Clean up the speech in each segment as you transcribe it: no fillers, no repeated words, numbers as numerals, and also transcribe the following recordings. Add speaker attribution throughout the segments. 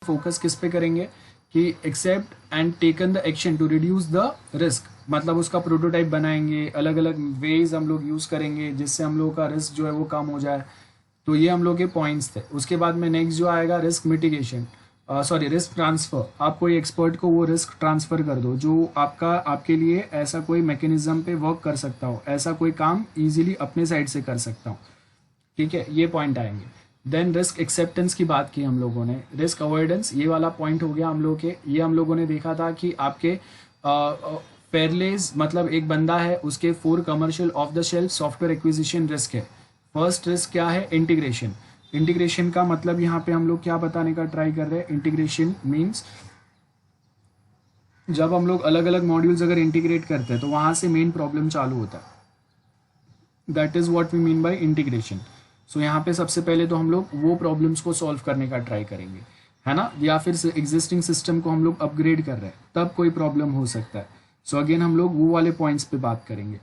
Speaker 1: Focus किस पे करेंगे कि accept and taken the action to reduce the risk, मतलब उसका प्रोटोटाइप बनाएंगे, अलग अलग वेज हम लोग यूज़ करेंगे जिससे हम लोग का रिस्क जो है वो कम हो जाए। तो ये हम लोग के पॉइंट्स थे। उसके बाद में नेक्स्ट जो आएगा risk mitigation, sorry risk transfer. आप कोई एक्सपर्ट को वो रिस्क ट्रांसफ़र कर दो जो आपके लिए ऐसा कोई मैकेनिज्म पे वर्क कर सकता हो, ऐसा कोई काम इजीली अपने साइड से कर सकता हो, ठीक है, ये पॉइंट आएंगे। देन रिस्क एक्सेप्टेंस की बात की हम लोगों ने। रिस्क अवॉइडेंस ये वाला पॉइंट हो गया हम लोग के। ये हम लोगों ने देखा था कि आपके फेयरलेस मतलब एक बंदा है, उसके 4 commercial of the shelf software acquisition risk है। फर्स्ट रिस्क क्या है? इंटीग्रेशन। इंटीग्रेशन का मतलब यहाँ पे हम लोग क्या बताने का ट्राई कर रहे हैं? इंटीग्रेशन मीन्स जब हम लोग अलग अलग मॉड्यूल्स अगर इंटीग्रेट करते हैं तो वहां से मेन प्रॉब्लम चालू होता है। That is what we mean by integration. So यहाँ पे सबसे पहले तो हम लोग वो प्रॉब्लम्स को सॉल्व करने का ट्राई करेंगे, है ना, या फिर एग्जिस्टिंग सिस्टम को हम लोग अपग्रेड कर रहे हैं तब कोई प्रॉब्लम हो सकता है। सो अगेन हम लोग वो वाले पॉइंट्स पे बात करेंगे।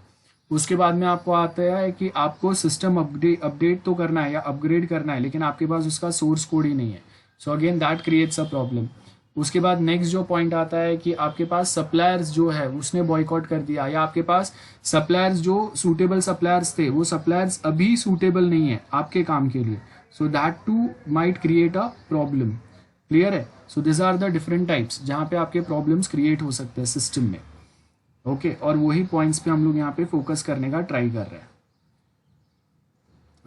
Speaker 1: उसके बाद में आपको आता है कि आपको सिस्टम अपडेट तो करना है या अपग्रेड करना है, लेकिन आपके पास उसका सोर्स कोड ही नहीं है। So again that creates a problem. उसके बाद नेक्स्ट जो पॉइंट आता है कि आपके पास सप्लायर्स जो है उसने बॉयकॉट कर दिया, या आपके पास सप्लायर्स जो सूटेबल सप्लायर्स थे वो सप्लायर्स अभी सूटेबल नहीं है आपके काम के लिए। So that too might create a problem. Clear है? So this are the different types जहाँ पे आपके प्रॉब्लम्स क्रिएट हो सकते हैं सिस्टम में। ओके और वही पॉइंट्स पे हम लोग यहाँ पे फोकस करने का ट्राई कर रहे हैं।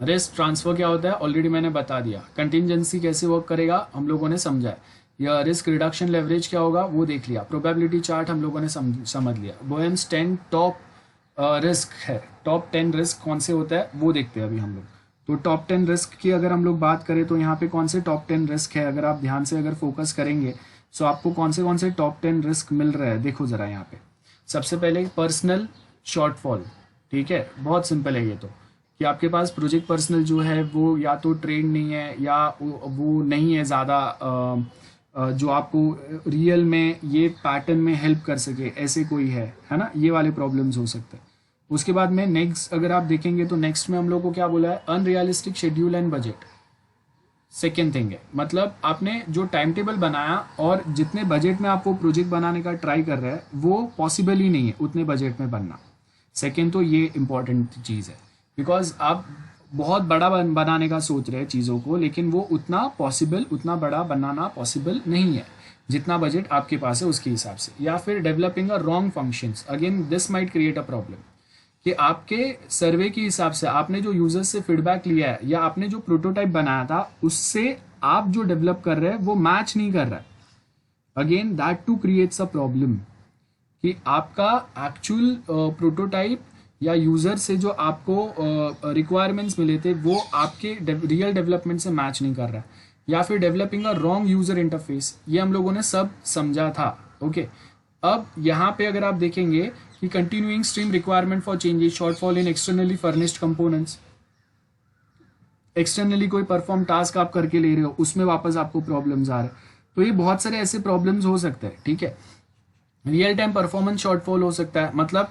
Speaker 1: रिस्क ट्रांसफर क्या होता है ऑलरेडी मैंने बता दिया। कंटिंजेंसी कैसे वर्क करेगा हम लोगों ने समझा है। या रिस्क रिडक्शन लेवरेज क्या होगा वो देख लिया। प्रोबेबिलिटी चार्ट हम लोगों ने समझ लिया। बोहेम्स 10 टॉप रिस्क है। टॉप 10 रिस्क कौन से होता है वो देखते हैं अभी हम लोग। तो टॉप 10 रिस्क की अगर हम लोग बात करें तो यहाँ पे कौन से टॉप 10 रिस्क है, अगर आप ध्यान से अगर फोकस करेंगे तो आपको कौन से टॉप 10 रिस्क मिल रहा है देखो जरा यहाँ पे। सबसे पहले पर्सनल शॉर्टफॉल, ठीक है, बहुत सिंपल है ये तो, कि आपके पास प्रोजेक्ट पर्सनल जो है वो या तो ट्रेंड नहीं है या वो नहीं है ज़्यादा जो आपको रियल में ये पैटर्न में हेल्प कर सके, ऐसे कोई है ना, ये वाले प्रॉब्लम्स हो सकते हैं। उसके बाद में नेक्स्ट अगर आप देखेंगे तो नेक्स्ट में हम लोग को क्या बोला है? Unrealistic schedule and budget. Second thing है, मतलब आपने जो टाइम टेबल बनाया और जितने बजट में आप वो प्रोजेक्ट बनाने का ट्राई कर रहे हैं वो पॉसिबल ही नहीं है उतने बजट में बनना। सेकेंड तो ये इंपॉर्टेंट चीज़ है, बिकॉज आप बहुत बड़ा बनाने का सोच रहे हैं चीज़ों को, लेकिन वो उतना बड़ा बनाना पॉसिबल नहीं है जितना बजट आपके पास है उसके हिसाब से। या फिर developing a wrong functions, again this might create a problem, कि आपके सर्वे के हिसाब से आपने जो यूजर्स से फीडबैक लिया है या आपने जो प्रोटोटाइप बनाया था उससे आप जो डेवलप कर रहे हैं वो मैच नहीं कर रहा है। Again that too creates a problem, कि आपका एक्चुअल प्रोटोटाइप या यूजर से जो आपको रिक्वायरमेंट्स मिले थे वो आपके रियल डेवलपमेंट से मैच नहीं कर रहा है। या फिर developing a wrong user interface, ये हम लोगों ने सब समझा था। ओके अब यहाँ पे अगर आप देखेंगे कि continuing stream requirement for changes, shortfall in externally furnished components, externally कोई परफॉर्म टास्क आप करके ले रहे हो उसमें वापस आपको प्रॉब्लम्स आ रहे हैं। तो ये बहुत सारे ऐसे प्रॉब्लम्स हो सकते हैं, ठीक है। रियल टाइम परफॉर्मेंस शॉर्टफॉल हो सकता है, मतलब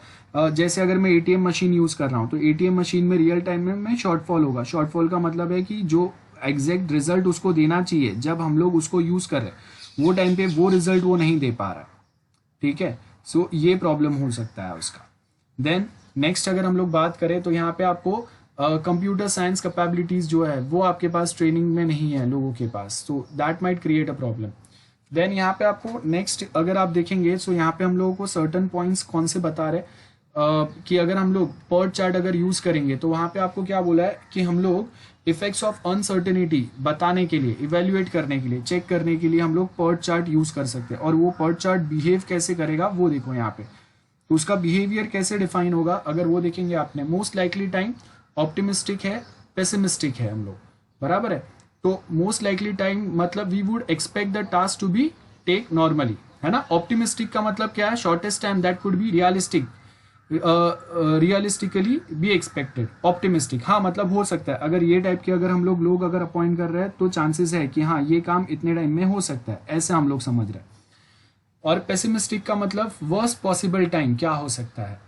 Speaker 1: जैसे अगर मैं एटीएम मशीन यूज कर रहा हूँ तो एटीएम मशीन में रियल टाइम में शॉर्टफॉल होगा। शॉर्टफॉल का मतलब है कि जो एग्जैक्ट रिजल्ट उसको देना चाहिए जब हम लोग उसको यूज कर रहे हैं वो टाइम पे वो रिजल्ट वो नहीं दे पा रहा, ठीक है। सो ये प्रॉब्लम हो सकता है उसका। देन नेक्स्ट अगर हम लोग बात करें तो यहाँ पे आपको कंप्यूटर साइंस कैपेबिलिटीज जो है वो आपके पास ट्रेनिंग में नहीं है लोगों के पास, so that might create a problem. Then यहाँ पे आपको नेक्स्ट अगर आप देखेंगे सो यहाँ पे हम लोगों को सर्टन पॉइंट्स कौन से बता रहे कि अगर हम लोग पर्ट चार्ट अगर यूज करेंगे तो वहाँ पे आपको क्या बोला है कि हम लोग इफेक्ट्स ऑफ अनसर्टेनिटी बताने के लिए, इवेल्युएट करने के लिए, चेक करने के लिए हम लोग पर्ट चार्ट यूज कर सकते हैं। और वो पर्ट चार्ट बिहेव कैसे करेगा वो देखो यहाँ पे, तो उसका बिहेवियर कैसे डिफाइन होगा अगर वो देखेंगे आपने। मोस्ट लाइकली टाइम ऑप्टिमिस्टिक है, पेसिमिस्टिक है हम लोग, बराबर है। तो मोस्ट लाइकली टाइम मतलब we would expect the task to be take normally, है ना। ऑप्टिमिस्टिक का मतलब क्या है? Shortest time that could be realistic, realistically be expected. Optimistic हाँ मतलब हो सकता है अगर ये टाइप के अगर हम लोग अगर अपॉइंट कर रहे हैं तो चांसेस है कि हाँ ये काम इतने टाइम में हो सकता है, ऐसे हम लोग समझ रहे हैं। और पेसिमिस्टिक का मतलब वर्स्ट पॉसिबल टाइम क्या हो सकता है,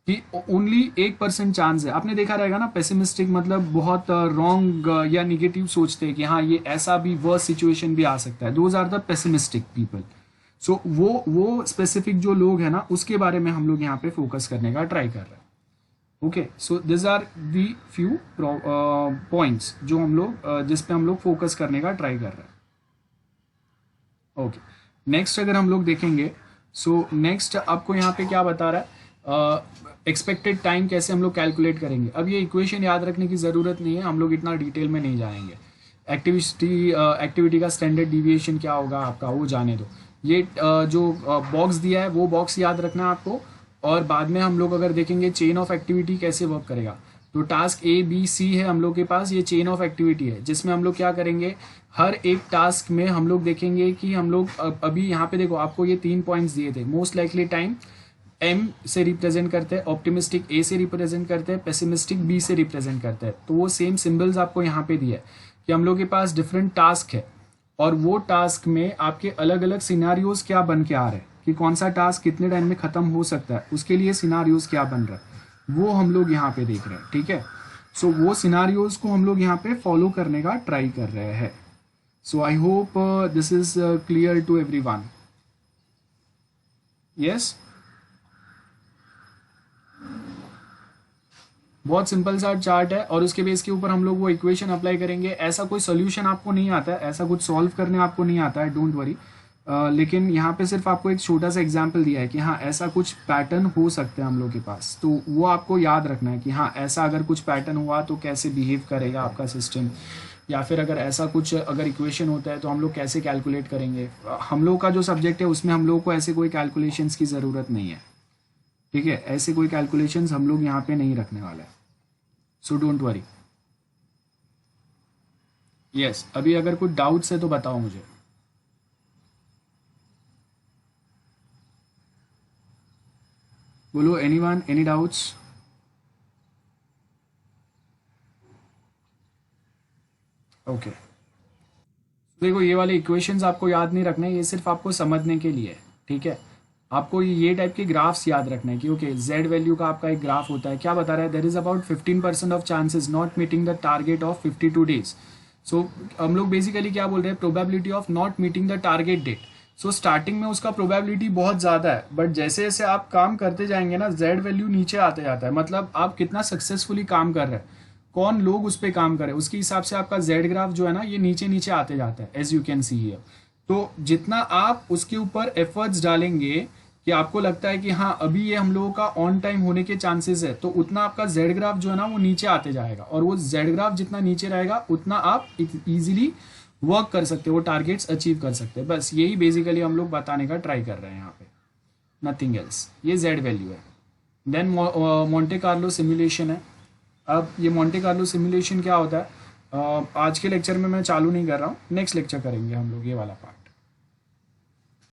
Speaker 1: कि ओनली 1% चांस है। आपने देखा रहेगा ना, पेसिमिस्टिक मतलब बहुत रॉन्ग या निगेटिव सोचते हैं कि हाँ ये ऐसा भी वर्स्ट सिचुएशन भी आ सकता है। Those are the pessimistic people. So वो स्पेसिफिक जो लोग हैं ना, उसके बारे में हम लोग यहाँ पे फोकस करने का ट्राई कर रहे हैं। Okay, so this are the few points जो हम लोग जिस पे हम लोग फोकस करने का ट्राई कर रहे हैं। ओके, नेक्स्ट अगर हम लोग देखेंगे, सो नेक्स्ट आपको यहाँ पे क्या बता रहा है, एक्सपेक्टेड टाइम कैसे हम लोग कैलकुलेट करेंगे। अब ये इक्वेशन याद रखने की ज़रूरत नहीं है, हम लोग इतना डिटेल में नहीं जाएंगे। एक्टिविटी का स्टैंडर्ड डिविएशन क्या होगा आपका, वो जाने दो। ये जो बॉक्स दिया है वो बॉक्स याद रखना है आपको। और बाद में हम लोग अगर देखेंगे चेन ऑफ एक्टिविटी कैसे वर्क करेगा, तो टास्क ए बी सी है हम लोग के पास, ये चेन ऑफ एक्टिविटी है जिसमें हम लोग क्या करेंगे, हर एक टास्क में हम लोग देखेंगे कि हम लोग अभी यहाँ पे देखो आपको ये 3 पॉइंट्स दिए थे। मोस्ट लाइकली टाइम एम से रिप्रेजेंट करते हैं, ऑप्टिमिस्टिक ए से रिप्रेजेंट करते हैं, पेसिमिस्टिक बी से रिप्रेजेंट करते हैं। तो वो सेम सिंबल्स आपको यहाँ पे दिया है कि हम लोग के पास डिफरेंट टास्क है और वो टास्क में आपके अलग अलग सिनारियोज क्या बन के आ रहे हैं कि कौन सा टास्क कितने टाइम में खत्म हो सकता है, उसके लिए सिनारियोज क्या बन रहा है वो हम लोग यहाँ पे देख रहे हैं। ठीक है, सो वो सिनारियोज को हम लोग यहाँ पे फॉलो करने का ट्राई कर रहे हैं। So I hope this is clear to everyone. Yes, बहुत सिंपल सा चार्ट है और उसके बेस के ऊपर हम लोग वो इक्वेशन अप्लाई करेंगे। ऐसा कोई सोल्यूशन आपको नहीं आता है, ऐसा कुछ सॉल्व करने आपको नहीं आता है, डोंट वरी। लेकिन यहाँ पे सिर्फ आपको एक छोटा सा एग्जाम्पल दिया है कि हाँ ऐसा कुछ पैटर्न हो सकता है हम लोग के पास, तो वो आपको याद रखना है कि हाँ ऐसा अगर कुछ पैटर्न हुआ तो कैसे बिहेव करेगा आपका सिस्टम, या फिर अगर ऐसा कुछ अगर इक्वेशन होता है तो हम लोग कैसे कैलकुलेट करेंगे। हम लोग का जो सब्जेक्ट है उसमें हम लोग को ऐसे कोई कैलकुलेशंस की ज़रूरत नहीं है। ठीक है, ऐसे कोई कैलकुलेशंस हम लोग यहाँ पे नहीं रखने वाले हैं, सो डोंट वरी। यस, अभी अगर कुछ डाउट्स है तो बताओ मुझे। बोलो, एनीवन, एनी डाउट्स? ओके, देखो ये वाले इक्वेशंस आपको याद नहीं रखने, ये सिर्फ आपको समझने के लिए है। ठीक है, आपको ये टाइप के ग्राफ्स याद रखने हैं कि ओके जेड वैल्यू का आपका एक ग्राफ होता है, क्या बता रहा है, there is about 15% of chances not meeting the target of 52 days. So हम लोग बेसिकली क्या बोल रहे हैं, probability of not meeting the target date. So starting में उसका प्रोबेबिलिटी बहुत ज़्यादा है, बट जैसे जैसे आप काम करते जाएंगे ना जेड वैल्यू नीचे आते जाता है। मतलब आप कितना सक्सेसफुली काम कर रहे हैं, कौन लोग उस पर काम करें, उसके हिसाब से आपका जेड ग्राफ जो है ना ये नीचे नीचे आते जाता है, as you can see here. तो जितना आप उसके ऊपर एफर्ट्स डालेंगे कि आपको लगता है कि हाँ अभी ये हम लोगों का ऑन टाइम होने के चांसेस है, तो उतना आपका जेड ग्राफ जो है ना वो नीचे आते जाएगा। और वो जेड ग्राफ जितना नीचे रहेगा उतना आप इजीली वर्क कर सकते हो, वो टारगेट्स अचीव कर सकते हैं। बस यही बेसिकली हम लोग बताने का ट्राई कर रहे हैं यहाँ पे, नथिंग एल्स। ये जेड वैल्यू है। देन मोंटे कार्लो सिमुलेशन है। अब ये मोंटे कार्लो सिमुलेशन क्या होता है, आज के लेक्चर में मैं चालू नहीं कर रहा हूँ, नेक्स्ट लेक्चर करेंगे हम लोग ये वाला पार्ट।